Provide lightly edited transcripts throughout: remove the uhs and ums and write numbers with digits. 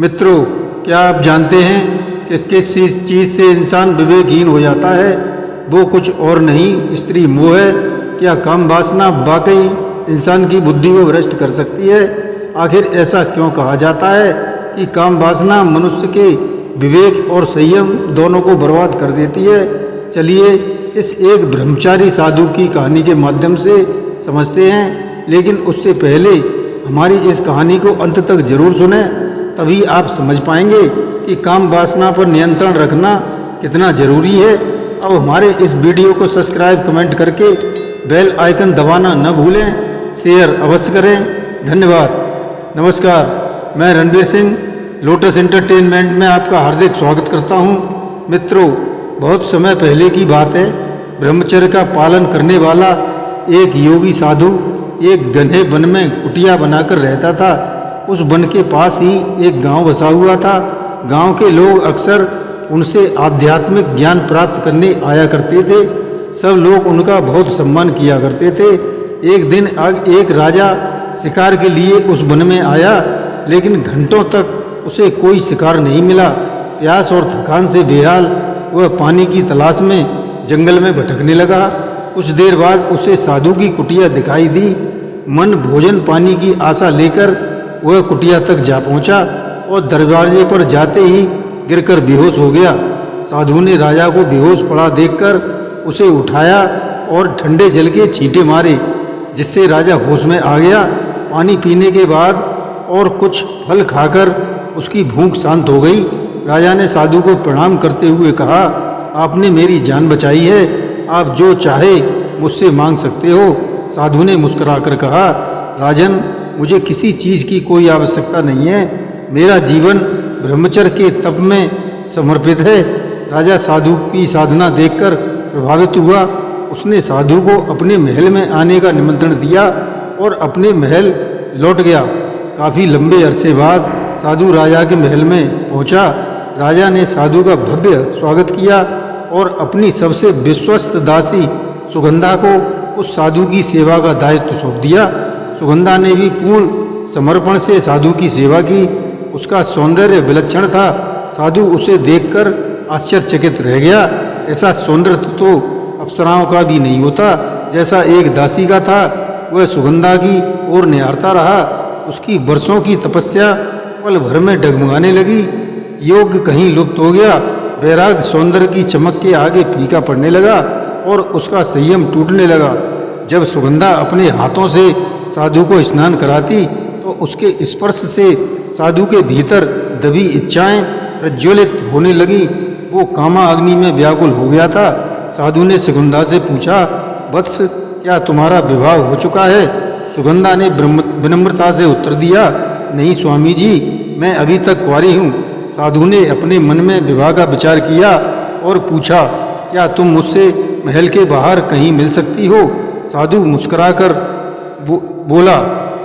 मित्रों, क्या आप जानते हैं कि किस चीज़ से इंसान विवेकहीन हो जाता है? वो कुछ और नहीं, स्त्री मोह है। क्या काम वासना वाकई इंसान की बुद्धि को भ्रष्ट कर सकती है? आखिर ऐसा क्यों कहा जाता है कि काम वासना मनुष्य के विवेक और संयम दोनों को बर्बाद कर देती है? चलिए इस एक ब्रह्मचारी साधु की कहानी के माध्यम से समझते हैं, लेकिन उससे पहले हमारी इस कहानी को अंत तक जरूर सुनें, तभी आप समझ पाएंगे कि काम वासना पर नियंत्रण रखना कितना जरूरी है। अब हमारे इस वीडियो को सब्सक्राइब कमेंट करके बेल आइकन दबाना न भूलें, शेयर अवश्य करें। धन्यवाद। नमस्कार, मैं रणबीर सिंह लोटस एंटरटेनमेंट में आपका हार्दिक स्वागत करता हूं। मित्रों, बहुत समय पहले की बात है। ब्रह्मचर्य का पालन करने वाला एक योगी साधु एक घने वन में कुटिया बनाकर रहता था। उस वन के पास ही एक गांव बसा हुआ था। गांव के लोग अक्सर उनसे आध्यात्मिक ज्ञान प्राप्त करने आया करते थे। सब लोग उनका बहुत सम्मान किया करते थे। एक दिन एक राजा शिकार के लिए उस वन में आया, लेकिन घंटों तक उसे कोई शिकार नहीं मिला। प्यास और थकान से बेहाल वह पानी की तलाश में जंगल में भटकने लगा। कुछ देर बाद उसे साधु की कुटिया दिखाई दी। मन भोजन पानी की आशा लेकर वह कुटिया तक जा पहुंचा और दरवाजे पर जाते ही गिरकर बेहोश हो गया। साधु ने राजा को बेहोश पड़ा देखकर उसे उठाया और ठंडे जल के छींटे मारे, जिससे राजा होश में आ गया। पानी पीने के बाद और कुछ फल खाकर उसकी भूख शांत हो गई। राजा ने साधु को प्रणाम करते हुए कहा, आपने मेरी जान बचाई है, आप जो चाहे मुझसे मांग सकते हो। साधु ने मुस्कुराकर कहा, राजन, मुझे किसी चीज़ की कोई आवश्यकता नहीं है। मेरा जीवन ब्रह्मचर्य के तप में समर्पित है। राजा साधु की साधना देखकर प्रभावित हुआ। उसने साधु को अपने महल में आने का निमंत्रण दिया और अपने महल लौट गया। काफ़ी लंबे अरसे बाद साधु राजा के महल में पहुंचा। राजा ने साधु का भव्य स्वागत किया और अपनी सबसे विश्वस्त दासी सुगंधा को उस साधु की सेवा का दायित्व सौंप दिया। सुगंधा ने भी पूर्ण समर्पण से साधु की सेवा की। उसका सौंदर्य विलक्षण था। साधु उसे देखकर आश्चर्यचकित रह गया। ऐसा सौंदर्य तो अप्सराओं का भी नहीं होता जैसा एक दासी का था। वह सुगंधा की ओर निहारता रहा। उसकी वर्षों की तपस्या पल भर में डगमगाने लगी। योग कहीं लुप्त हो गया। वैराग सौंदर्य की चमक के आगे फीका पड़ने लगा और उसका संयम टूटने लगा। जब सुगंधा अपने हाथों से साधु को स्नान कराती तो उसके स्पर्श से साधु के भीतर दबी इच्छाएं प्रज्वलित होने लगी। वो कामा अग्नि में व्याकुल हो गया था। साधु ने सुगंधा से पूछा, वत्स, क्या तुम्हारा विवाह हो चुका है? सुगंधा ने विनम्रता से उत्तर दिया, नहीं स्वामी जी, मैं अभी तक कुंवारी हूँ। साधु ने अपने मन में विवाह का विचार किया और पूछा, क्या तुम मुझसे महल के बाहर कहीं मिल सकती हो? साधु मुस्कुराकर बोला,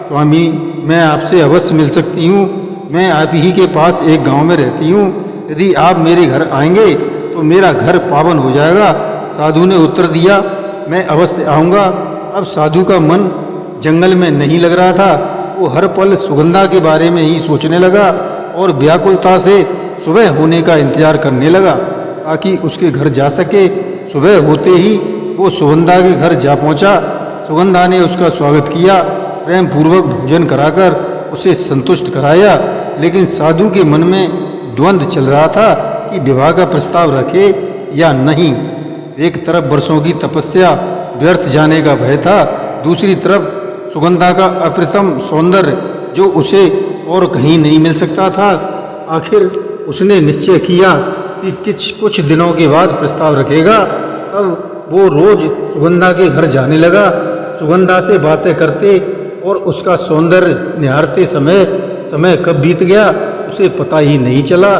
स्वामी, मैं आपसे अवश्य मिल सकती हूँ। मैं आप ही के पास एक गांव में रहती हूँ। यदि आप मेरे घर आएंगे तो मेरा घर पावन हो जाएगा। साधु ने उत्तर दिया, मैं अवश्य आऊँगा। अब साधु का मन जंगल में नहीं लग रहा था। वो हर पल सुगंधा के बारे में ही सोचने लगा और व्याकुलता से सुबह होने का इंतजार करने लगा ताकि उसके घर जा सके। सुबह होते ही वो सुगंधा के घर जा पहुंचा। सुगंधा ने उसका स्वागत किया, प्रेम पूर्वक भोजन कराकर उसे संतुष्ट कराया। लेकिन साधु के मन में द्वंद्व चल रहा था कि विवाह का प्रस्ताव रखे या नहीं। एक तरफ वर्षों की तपस्या व्यर्थ जाने का भय था, दूसरी तरफ सुगंधा का अप्रतिम सौंदर्य जो उसे और कहीं नहीं मिल सकता था। आखिर उसने निश्चय किया कि कुछ दिनों के बाद प्रस्ताव रखेगा। तब वो रोज सुगंधा के घर जाने लगा। सुगंधा से बातें करते और उसका सौंदर्य निहारते समय कब बीत गया उसे पता ही नहीं चला।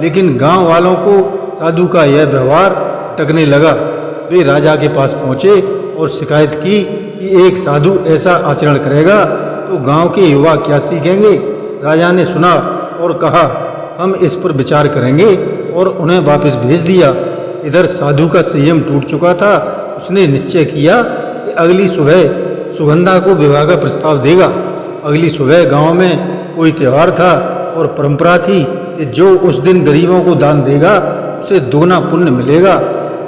लेकिन गांव वालों को साधु का यह व्यवहार टकने लगा। वे राजा के पास पहुंचे और शिकायत की कि एक साधु ऐसा आचरण करेगा तो गांव के युवा क्या सीखेंगे। राजा ने सुना और कहा, हम इस पर विचार करेंगे, और उन्हें वापस भेज दिया। इधर साधु का संयम टूट चुका था। उसने निश्चय किया कि अगली सुबह सुगंधा को विवाह का प्रस्ताव देगा। अगली सुबह गांव में कोई त्यौहार था। और परंपरा थी कि जो उस दिन गरीबों को दान देगा उसे दोगुना पुण्य मिलेगा।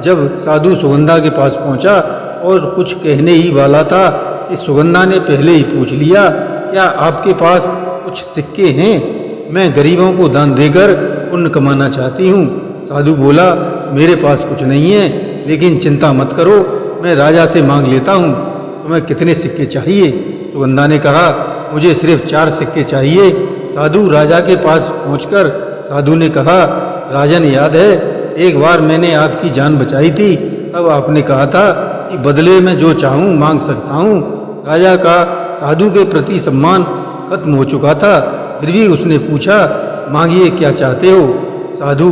जब साधु सुगंधा के पास पहुंचा और कुछ कहने ही वाला था कि सुगंधा ने पहले ही पूछ लिया, क्या आपके पास कुछ सिक्के हैं? मैं गरीबों को दान देकर पुण्य कमाना चाहती हूँ। साधु बोला, मेरे पास कुछ नहीं है, लेकिन चिंता मत करो, मैं राजा से मांग लेता हूँ। तुम्हें कितने सिक्के चाहिए? सुगंधा ने कहा, मुझे सिर्फ 4 सिक्के चाहिए। साधु राजा के पास पहुंचकर साधु ने कहा, राजन याद है एक बार मैंने आपकी जान बचाई थी, तब आपने कहा था कि बदले में जो चाहूँ मांग सकता हूँ। राजा का साधु के प्रति सम्मान खत्म हो चुका था, फिर भी उसने पूछा, मांगिए क्या चाहते हो? साधु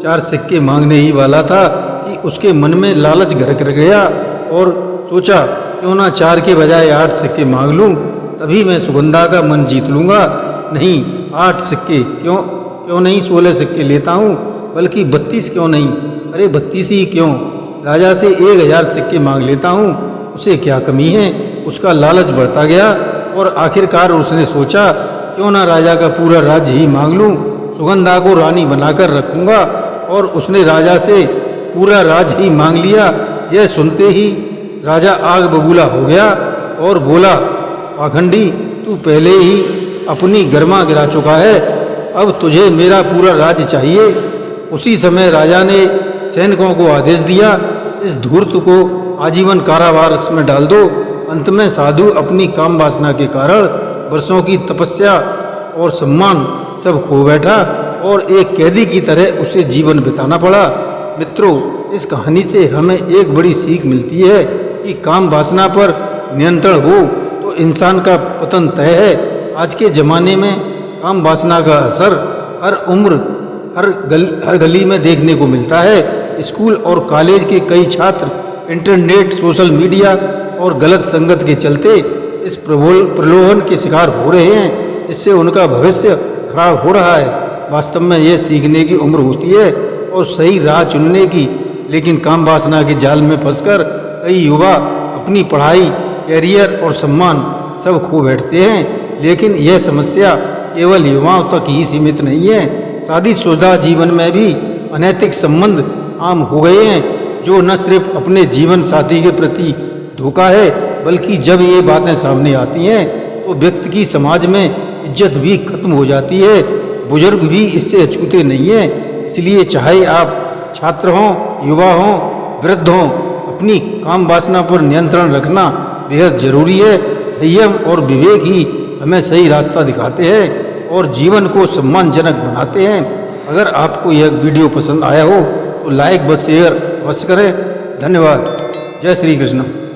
4 सिक्के मांगने ही वाला था कि उसके मन में लालच घर कर गया और सोचा, क्यों ना 4 के बजाय 8 सिक्के मांग लूं, तभी मैं सुगंधा का मन जीत लूँगा। नहीं, 8 सिक्के क्यों नहीं 16 सिक्के लेता हूँ, बल्कि 32 क्यों नहीं? अरे 32 ही क्यों? राजा से 1000 सिक्के मांग लेता हूँ, उसे क्या कमी है? उसका लालच बढ़ता गया और आखिरकार उसने सोचा, क्यों ना राजा का पूरा राज्य ही मांग लूँ, सुगंधा को रानी बनाकर रखूँगा। और उसने राजा से पूरा राज्य ही मांग लिया। यह सुनते ही राजा आग बबूला हो गया और बोला, पाखंडी, तू पहले ही अपनी गर्मा गिरा चुका है, अब तुझे मेरा पूरा राज्य चाहिए। उसी समय राजा ने सैनिकों को आदेश दिया, इस धूर्त को आजीवन कारावास में डाल दो। अंत में साधु अपनी काम वासना के कारण वर्षों की तपस्या और सम्मान सब खो बैठा और एक कैदी की तरह उसे जीवन बिताना पड़ा। मित्रों, इस कहानी से हमें एक बड़ी सीख मिलती है कि काम वासना पर नियंत्रण हो तो इंसान का पतन तय है। आज के ज़माने में काम वासना का असर हर उम्र हर गली में देखने को मिलता है। स्कूल और कॉलेज के कई छात्र इंटरनेट, सोशल मीडिया और गलत संगत के चलते इस प्रलोभन के शिकार हो रहे हैं, जिससे उनका भविष्य खराब हो रहा है। वास्तव में यह सीखने की उम्र होती है और सही राह चुनने की, लेकिन काम वासना के जाल में फंसकर कई युवा अपनी पढ़ाई, कैरियर और सम्मान सब खो बैठते हैं। लेकिन यह समस्या केवल युवाओं तक ही सीमित नहीं है, शादीशुदा जीवन में भी अनैतिक संबंध आम हो गए हैं, जो न सिर्फ अपने जीवन साथी के प्रति धोखा है, बल्कि जब ये बातें सामने आती हैं तो व्यक्ति की समाज में इज्जत भी खत्म हो जाती है। बुजुर्ग भी इससे अछूते नहीं हैं। इसलिए चाहे आप छात्र हों, युवा हों, वृद्ध हों, अपनी काम वासना पर नियंत्रण रखना बेहद जरूरी है। संयम और विवेक ही हमें सही रास्ता दिखाते हैं और जीवन को सम्मानजनक बनाते हैं। अगर आपको यह वीडियो पसंद आया हो तो लाइक व शेयर अवश्य करें। धन्यवाद। जय श्री कृष्ण।